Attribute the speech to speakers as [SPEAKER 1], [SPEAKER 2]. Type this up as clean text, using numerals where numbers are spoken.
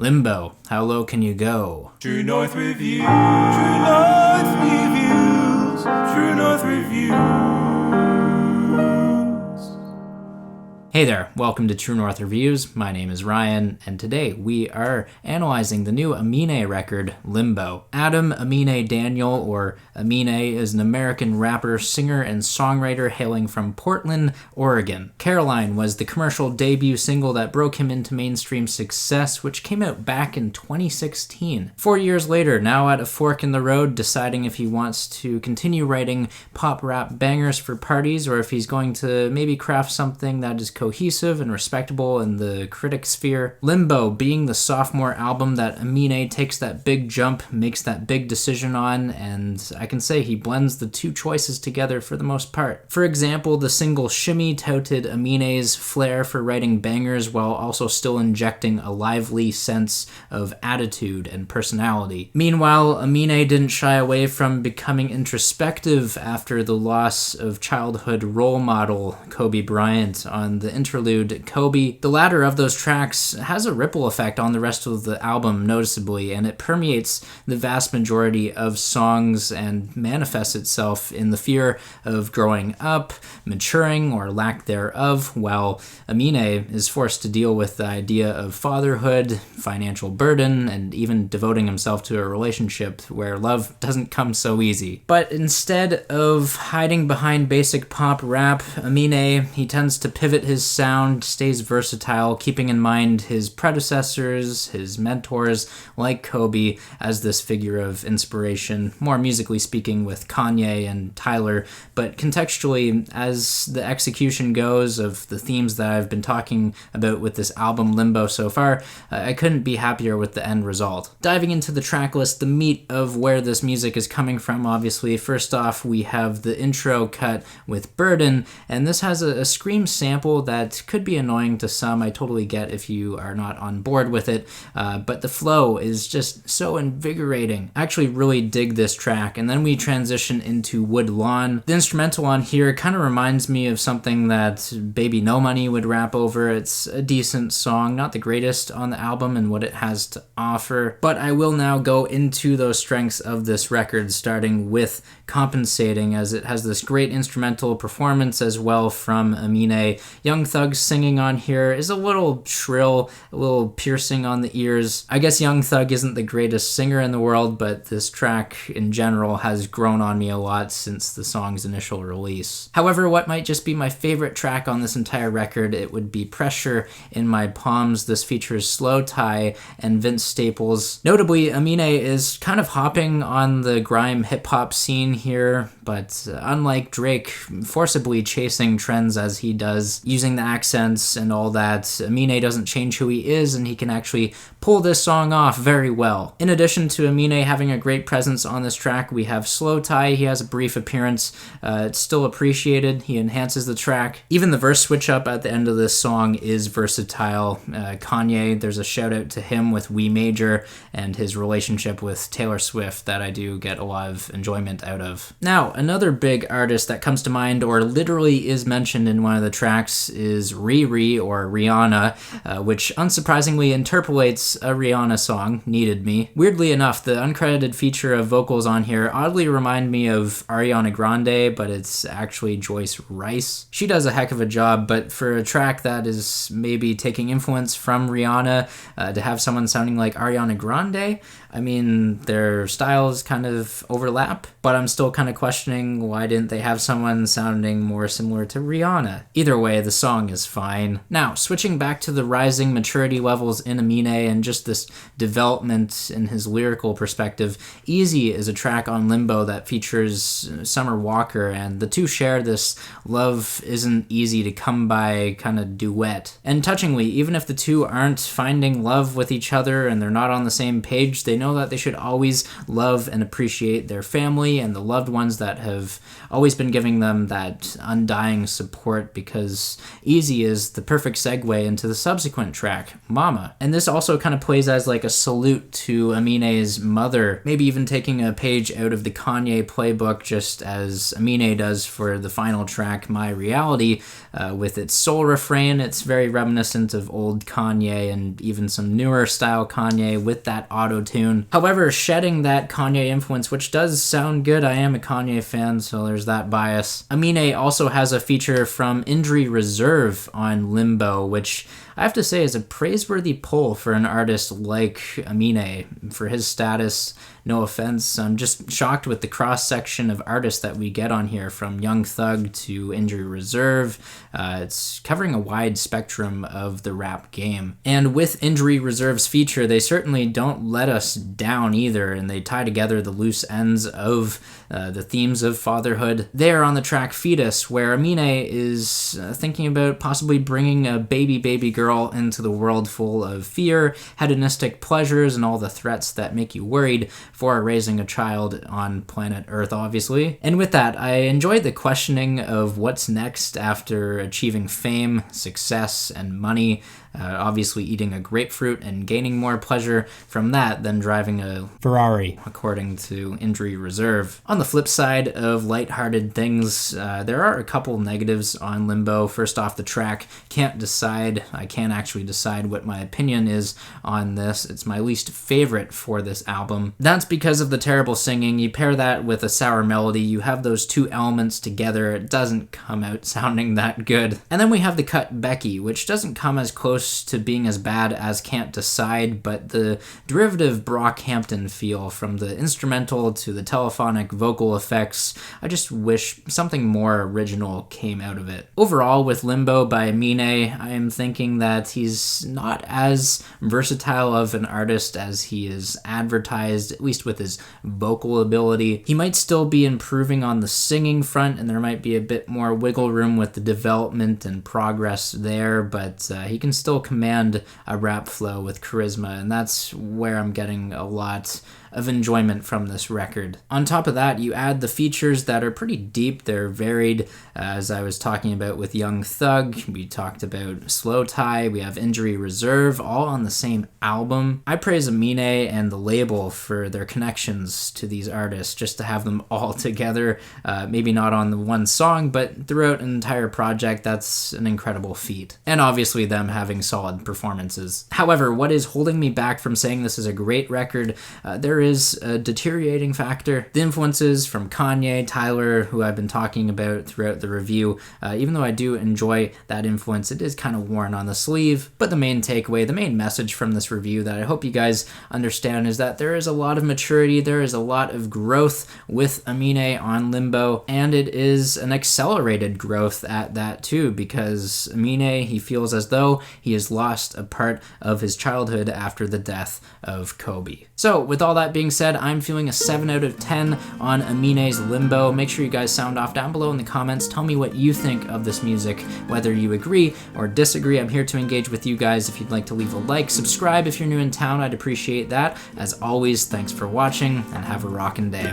[SPEAKER 1] Limbo, how low can you go?
[SPEAKER 2] True North Review, True North Reviews, True North Reviews.
[SPEAKER 1] Hey there, welcome to True North Reviews. My name is Ryan, and today we are analyzing the new Aminé record, Limbo. Adam Aminé Daniel, or Aminé, is an American rapper, singer, and songwriter hailing from Portland, Oregon. Caroline was the commercial debut single that broke him into mainstream success, which came out back in 2016. 4 years later, now at a fork in the road, deciding if he wants to continue writing pop rap bangers for parties, or if he's going to maybe craft something that is cohesive and respectable in the critic sphere. Limbo being the sophomore album that Aminé takes that big jump, makes that big decision on, and I can say he blends the two choices together for the most part. For example, the single Shimmy touted Aminé's flair for writing bangers while also still injecting a lively sense of attitude and personality. Meanwhile, Aminé didn't shy away from becoming introspective after the loss of childhood role model Kobe Bryant on the interlude Kobe. The latter of those tracks has a ripple effect on the rest of the album noticeably, and it permeates the vast majority of songs and manifests itself in the fear of growing up, maturing, or lack thereof, while Aminé is forced to deal with the idea of fatherhood, financial burden, and even devoting himself to a relationship where love doesn't come so easy. But instead of hiding behind basic pop rap, Aminé, he tends to pivot his sound, stays versatile, keeping in mind his predecessors, his mentors, like Kobe, as this figure of inspiration, more musically speaking with Kanye and Tyler, but contextually, as the execution goes of the themes that I've been talking about with this album Limbo so far, I couldn't be happier with the end result. Diving into the track list, the meat of where this music is coming from, obviously, first off, we have the intro cut with Burden, and this has a scream sample that could be annoying to some. I totally get if you are not on board with it, but the flow is just so invigorating. I actually really dig this track, and then we transition into Wood Lawn. The instrumental on here kind of reminds me of something that Baby No Money would rap over. It's a decent song, not the greatest on the album and what it has to offer, but I will now go into those strengths of this record, starting with Compensating, as it has this great instrumental performance as well from Aminé. Young Thug's singing on here is a little shrill, a little piercing on the ears. I guess Young Thug isn't the greatest singer in the world, but this track in general has grown on me a lot since the song's initial release. However, what might just be my favorite track on this entire record, it would be Pressure in My Palms. This features Slow Tie and Vince Staples. Notably, Aminé is kind of hopping on the grime hip-hop scene here, but unlike Drake forcibly chasing trends as he does, using the accents and all that, Aminé doesn't change who he is, and he can actually pull this song off very well. In addition to Aminé having a great presence on this track, we have Slow Tie. He has a brief appearance. It's still appreciated. He enhances the track. Even the verse switch up at the end of this song is versatile. Kanye, there's a shout out to him with We Major and his relationship with Taylor Swift that I do get a lot of enjoyment out of. Now, another big artist that comes to mind, or literally is mentioned in one of the tracks, is Riri, or Rihanna, which unsurprisingly interpolates a Rihanna song, Needed Me. Weirdly enough, the uncredited feature of vocals on here oddly remind me of Ariana Grande, but it's actually Joyce Rice. She does a heck of a job, but for a track that is maybe taking influence from Rihanna, to have someone sounding like Ariana Grande, I mean, their styles kind of overlap, but I'm still kind of questioning why didn't they have someone sounding more similar to Rihanna. Either way, the song is fine. Now, switching back to the rising maturity levels in Aminé and just this development in his lyrical perspective, Easy is a track on Limbo that features Summer Walker, and the two share this love isn't easy to come by kind of duet. And touchingly, even if the two aren't finding love with each other and they're not on the same page, they know that they should always love and appreciate their family and the loved ones that have always been giving them that undying support, because Easy is the perfect segue into the subsequent track, Mama. And this also kind of plays as like a salute to Aminé's mother, maybe even taking a page out of the Kanye playbook, just as Aminé does for the final track, My Reality. With its soul refrain, it's very reminiscent of old Kanye and even some newer style Kanye with that auto-tune. However, shedding that Kanye influence, which does sound good, I am a Kanye fan, so there's that bias. Aminé also has a feature from Injury Reserve on Limbo, which I have to say is a praiseworthy pull for an artist like Aminé. For his status, no offense, I'm just shocked with the cross-section of artists that we get on here, from Young Thug to Injury Reserve. It's covering a wide spectrum of the rap game. And with Injury Reserve's feature, they certainly don't let us down either, and they tie together the loose ends of the themes of fatherhood. There on the track Fetus, where Aminé is thinking about possibly bringing a baby girl into the world full of fear, hedonistic pleasures, and all the threats that make you worried for raising a child on planet Earth, obviously. And with that, I enjoyed the questioning of what's next after achieving fame, success, and money. Obviously eating a grapefruit and gaining more pleasure from that than driving a Ferrari, according to Injury Reserve. On the flip side of lighthearted things, there are a couple negatives on Limbo. First off, the track Can't Decide. I can't actually decide what my opinion is on this. It's my least favorite for this album. That's because of the terrible singing. You pair that with a sour melody, you have those two elements together, it doesn't come out sounding that good. And then we have the cut Becky, which doesn't come as close to being as bad as Can't Decide, but the derivative Brockhampton feel, from the instrumental to the telephonic vocal effects, I just wish something more original came out of it. Overall, with Limbo by Aminé, I am thinking that he's not as versatile of an artist as he is advertised, at least with his vocal ability. He might still be improving on the singing front, and there might be a bit more wiggle room with the development and progress there, but he can still command a rap flow with charisma, and that's where I'm getting a lot of enjoyment from this record. On top of that, you add the features that are pretty deep, they're varied, as I was talking about with Young Thug, we talked about Slow Tie, we have Injury Reserve, all on the same album. I praise Aminé and the label for their connections to these artists, just to have them all together, maybe not on the one song, but throughout an entire project, that's an incredible feat. And obviously them having solid performances. However, what is holding me back from saying this is a great record, there is a deteriorating factor. The influences from Kanye, Tyler, who I've been talking about throughout the review, even though I do enjoy that influence, it is kind of worn on the sleeve. But the main takeaway, the main message from this review that I hope you guys understand is that there is a lot of maturity, there is a lot of growth with Aminé on Limbo, and it is an accelerated growth at that too, because Aminé, he feels as though he has lost a part of his childhood after the death of Kobe. So with all that being said, I'm feeling a 7 out of 10 on Aminé's Limbo. Make sure you guys sound off down below in the comments. Tell me what you think of this music, whether you agree or disagree. I'm here to engage with you guys. If you'd like to leave a like, subscribe if you're new in town, I'd appreciate that. As always, thanks for watching, and have a rockin' day.